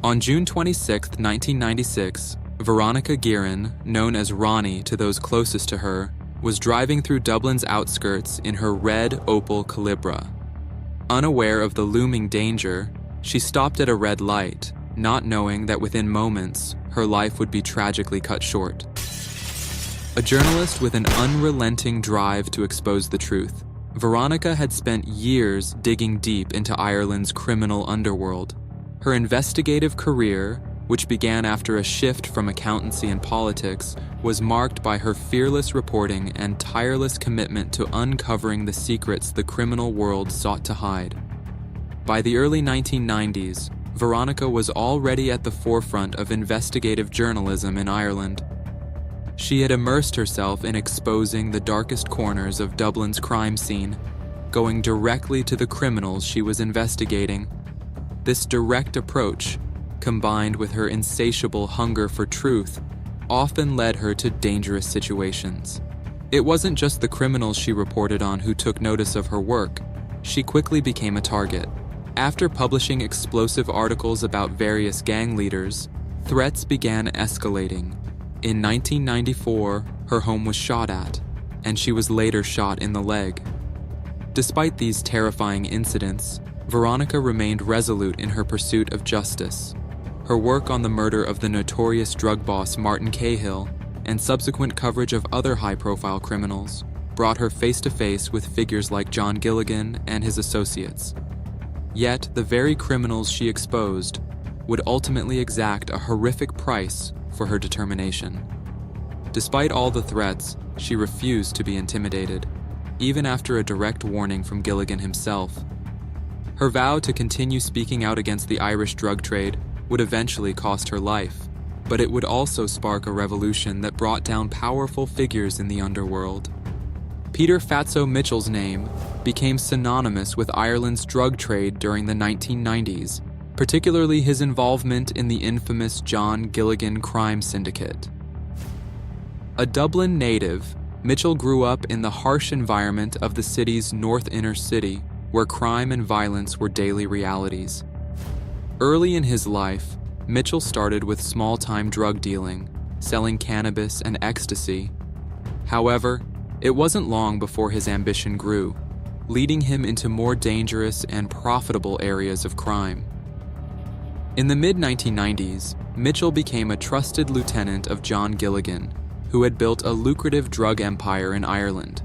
On June 26, 1996, Veronica Guerin, known as Ronnie to those closest to her, was driving through Dublin's outskirts in her red Opel Calibra. Unaware of the looming danger, she stopped at a red light, not knowing that within moments, her life would be tragically cut short. A journalist with an unrelenting drive to expose the truth, Veronica had spent years digging deep into Ireland's criminal underworld. Her investigative career, which began after a shift from accountancy and politics, was marked by her fearless reporting and tireless commitment to uncovering the secrets the criminal world sought to hide. By the early 1990s, Veronica was already at the forefront of investigative journalism in Ireland. She had immersed herself in exposing the darkest corners of Dublin's crime scene, going directly to the criminals she was investigating. This direct approach, combined with her insatiable hunger for truth, often led her to dangerous situations. It wasn't just the criminals she reported on who took notice of her work. She quickly became a target. After publishing explosive articles about various gang leaders, threats began escalating. In 1994, her home was shot at, and she was later shot in the leg. Despite these terrifying incidents, Veronica remained resolute in her pursuit of justice. Her work on the murder of the notorious drug boss Martin Cahill and subsequent coverage of other high-profile criminals brought her face-to-face with figures like John Gilligan and his associates. Yet, the very criminals she exposed would ultimately exact a horrific price for her determination. Despite all the threats, she refused to be intimidated, even after a direct warning from Gilligan himself. Her vow to continue speaking out against the Irish drug trade would eventually cost her life, but it would also spark a revolution that brought down powerful figures in the underworld. Peter Fatso Mitchell's name became synonymous with Ireland's drug trade during the 1990s, particularly his involvement in the infamous John Gilligan crime syndicate. A Dublin native, Mitchell grew up in the harsh environment of the city's north inner city, where crime and violence were daily realities. Early in his life, Mitchell started with small-time drug dealing, selling cannabis and ecstasy. However, it wasn't long before his ambition grew, leading him into more dangerous and profitable areas of crime. In the mid-1990s, Mitchell became a trusted lieutenant of John Gilligan, who had built a lucrative drug empire in Ireland.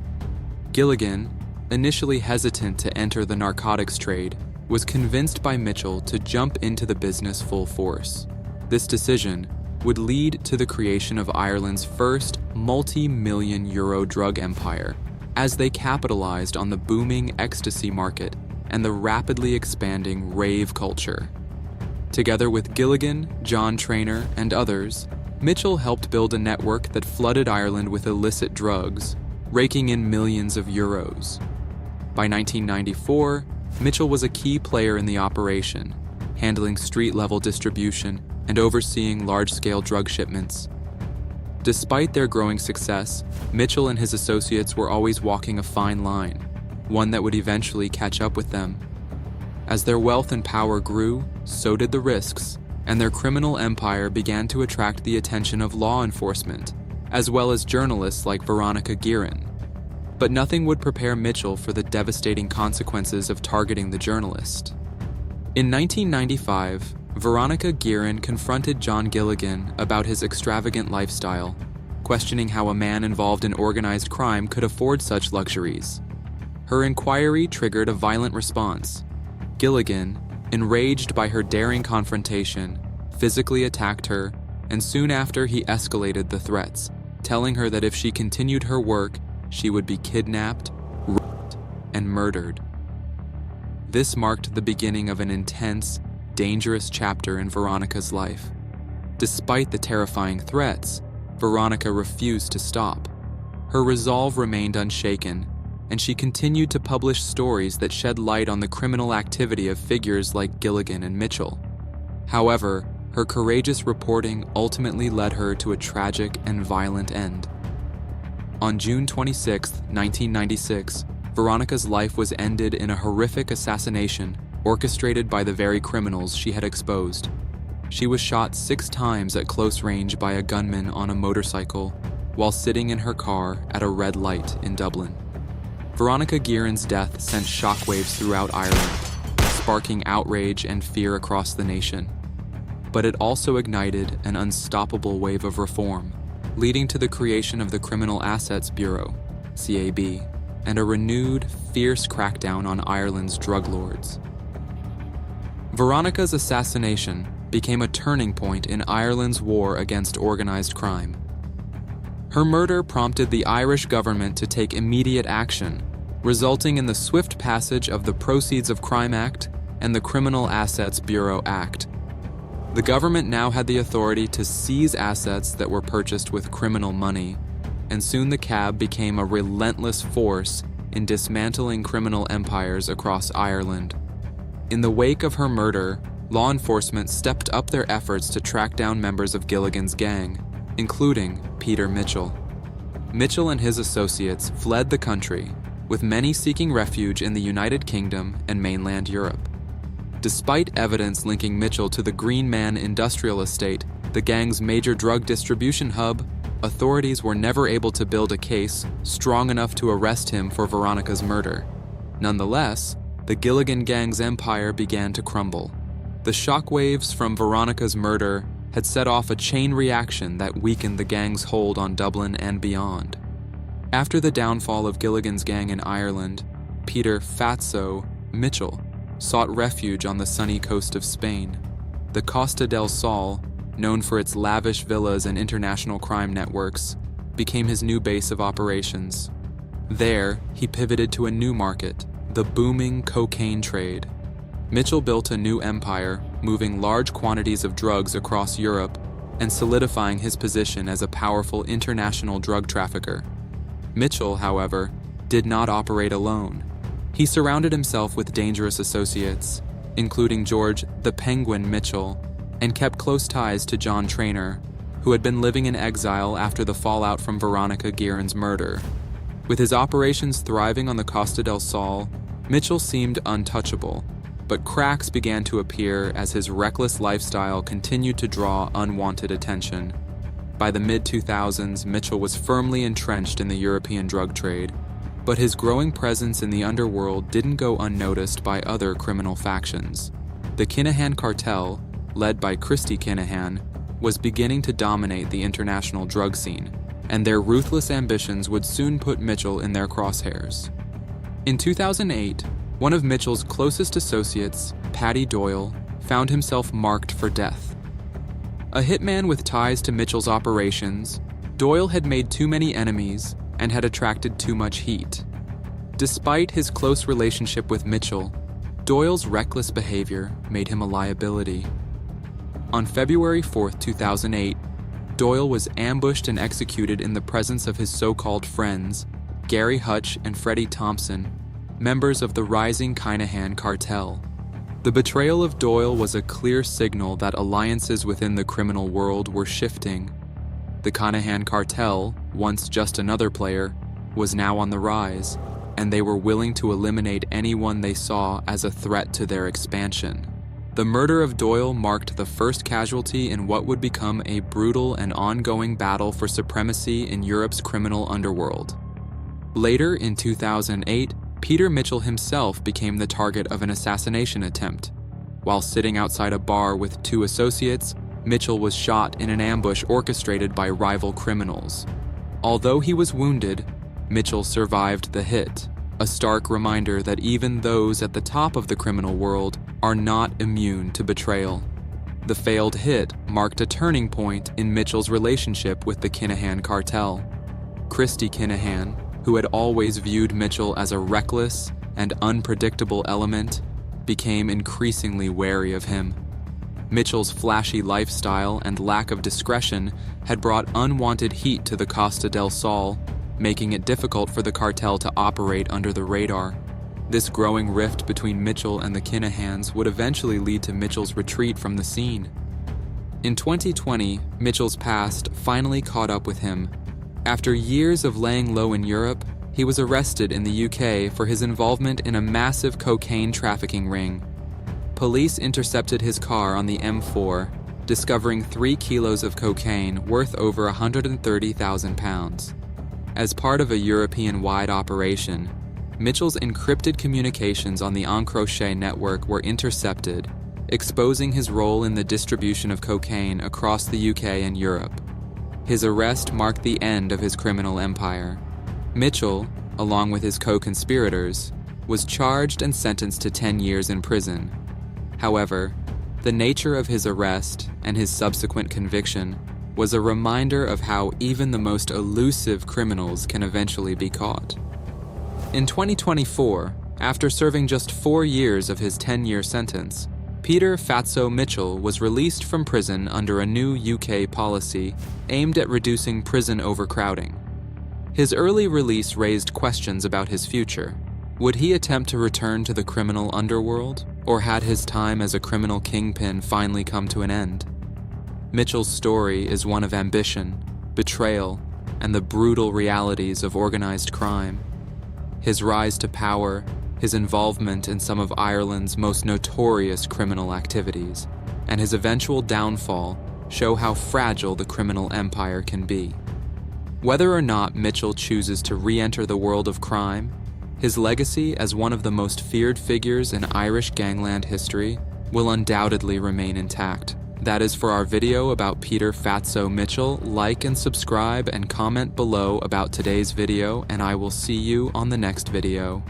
Gilligan, initially hesitant to enter the narcotics trade, was convinced by Mitchell to jump into the business full force. This decision would lead to the creation of Ireland's first multi-million euro drug empire, as they capitalized on the booming ecstasy market and the rapidly expanding rave culture. Together with Gilligan, John Traynor, and others, Mitchell helped build a network that flooded Ireland with illicit drugs, raking in millions of euros. By 1994, Mitchell was a key player in the operation, handling street-level distribution and overseeing large-scale drug shipments. Despite their growing success, Mitchell and his associates were always walking a fine line, one that would eventually catch up with them. As their wealth and power grew, so did the risks, and their criminal empire began to attract the attention of law enforcement, as well as journalists like Veronica Guerin. But nothing would prepare Mitchell for the devastating consequences of targeting the journalist. In 1995, Veronica Guerin confronted John Gilligan about his extravagant lifestyle, questioning how a man involved in organized crime could afford such luxuries. Her inquiry triggered a violent response. Gilligan, enraged by her daring confrontation, physically attacked her, and soon after he escalated the threats, telling her that if she continued her work, she would be kidnapped, raped, and murdered. This marked the beginning of an intense, dangerous chapter in Veronica's life. Despite the terrifying threats, Veronica refused to stop. Her resolve remained unshaken, and she continued to publish stories that shed light on the criminal activity of figures like Gilligan and Mitchell. However, her courageous reporting ultimately led her to a tragic and violent end. On June 26, 1996, Veronica's life was ended in a horrific assassination orchestrated by the very criminals she had exposed. She was shot 6 times at close range by a gunman on a motorcycle while sitting in her car at a red light in Dublin. Veronica Guerin's death sent shockwaves throughout Ireland, sparking outrage and fear across the nation. But it also ignited an unstoppable wave of reform, leading to the creation of the Criminal Assets Bureau, CAB, and a renewed, fierce crackdown on Ireland's drug lords. Veronica's assassination became a turning point in Ireland's war against organized crime. Her murder prompted the Irish government to take immediate action, resulting in the swift passage of the Proceeds of Crime Act and the Criminal Assets Bureau Act. The government now had the authority to seize assets that were purchased with criminal money, and soon the CAB became a relentless force in dismantling criminal empires across Ireland. In the wake of her murder, law enforcement stepped up their efforts to track down members of Gilligan's gang, including Peter Mitchell. Mitchell and his associates fled the country, with many seeking refuge in the United Kingdom and mainland Europe. Despite evidence linking Mitchell to the Green Man Industrial Estate, the gang's major drug distribution hub, authorities were never able to build a case strong enough to arrest him for Veronica's murder. Nonetheless, the Gilligan gang's empire began to crumble. The shockwaves from Veronica's murder had set off a chain reaction that weakened the gang's hold on Dublin and beyond. After the downfall of Gilligan's gang in Ireland, Peter Fatso Mitchell sought refuge on the sunny coast of Spain. The Costa del Sol, known for its lavish villas and international crime networks, became his new base of operations. There, he pivoted to a new market, the booming cocaine trade. Mitchell built a new empire, moving large quantities of drugs across Europe and solidifying his position as a powerful international drug trafficker. Mitchell, however, did not operate alone. He surrounded himself with dangerous associates, including George the Penguin Mitchell, and kept close ties to John Traynor, who had been living in exile after the fallout from Veronica Guerin's murder. With his operations thriving on the Costa del Sol, Mitchell seemed untouchable, but cracks began to appear as his reckless lifestyle continued to draw unwanted attention. By the mid-2000s, Mitchell was firmly entrenched in the European drug trade, but his growing presence in the underworld didn't go unnoticed by other criminal factions. The Kinahan cartel, led by Christy Kinahan, was beginning to dominate the international drug scene, and their ruthless ambitions would soon put Mitchell in their crosshairs. In 2008, one of Mitchell's closest associates, Paddy Doyle, found himself marked for death. A hitman with ties to Mitchell's operations, Doyle had made too many enemies and had attracted too much heat. Despite his close relationship with Mitchell, Doyle's reckless behavior made him a liability. On February 4, 2008, Doyle was ambushed and executed in the presence of his so-called friends, Gary Hutch and Freddie Thompson, members of the rising Kinahan cartel. The betrayal of Doyle was a clear signal that alliances within the criminal world were shifting. The Kinahan cartel, once just another player, was now on the rise, and they were willing to eliminate anyone they saw as a threat to their expansion. The murder of Doyle marked the first casualty in what would become a brutal and ongoing battle for supremacy in Europe's criminal underworld. Later, in 2008, Peter Mitchell himself became the target of an assassination attempt. While sitting outside a bar with 2 associates, Mitchell was shot in an ambush orchestrated by rival criminals. Although he was wounded, Mitchell survived the hit, a stark reminder that even those at the top of the criminal world are not immune to betrayal. The failed hit marked a turning point in Mitchell's relationship with the Kinahan cartel. Christy Kinahan, who had always viewed Mitchell as a reckless and unpredictable element, became increasingly wary of him. Mitchell's flashy lifestyle and lack of discretion had brought unwanted heat to the Costa del Sol, making it difficult for the cartel to operate under the radar. This growing rift between Mitchell and the Kinahans would eventually lead to Mitchell's retreat from the scene. In 2020, Mitchell's past finally caught up with him. After years of laying low in Europe, he was arrested in the UK for his involvement in a massive cocaine trafficking ring. Police intercepted his car on the M4, discovering 3 kilos of cocaine worth over £130,000. As part of a European-wide operation, Mitchell's encrypted communications on the Encrochet network were intercepted, exposing his role in the distribution of cocaine across the UK and Europe. His arrest marked the end of his criminal empire. Mitchell, along with his co-conspirators, was charged and sentenced to 10 years in prison. However, the nature of his arrest and his subsequent conviction was a reminder of how even the most elusive criminals can eventually be caught. In 2024, after serving just 4 years of his 10-year sentence, Peter Fatso Mitchell was released from prison under a new UK policy aimed at reducing prison overcrowding. His early release raised questions about his future. Would he attempt to return to the criminal underworld, or had his time as a criminal kingpin finally come to an end? Mitchell's story is one of ambition, betrayal, and the brutal realities of organized crime. His rise to power, his involvement in some of Ireland's most notorious criminal activities, and his eventual downfall show how fragile the criminal empire can be. Whether or not Mitchell chooses to re-enter the world of crime, his legacy as one of the most feared figures in Irish gangland history will undoubtedly remain intact. That is for our video about Peter Fatso Mitchell. Like and subscribe and comment below about today's video, and I will see you on the next video.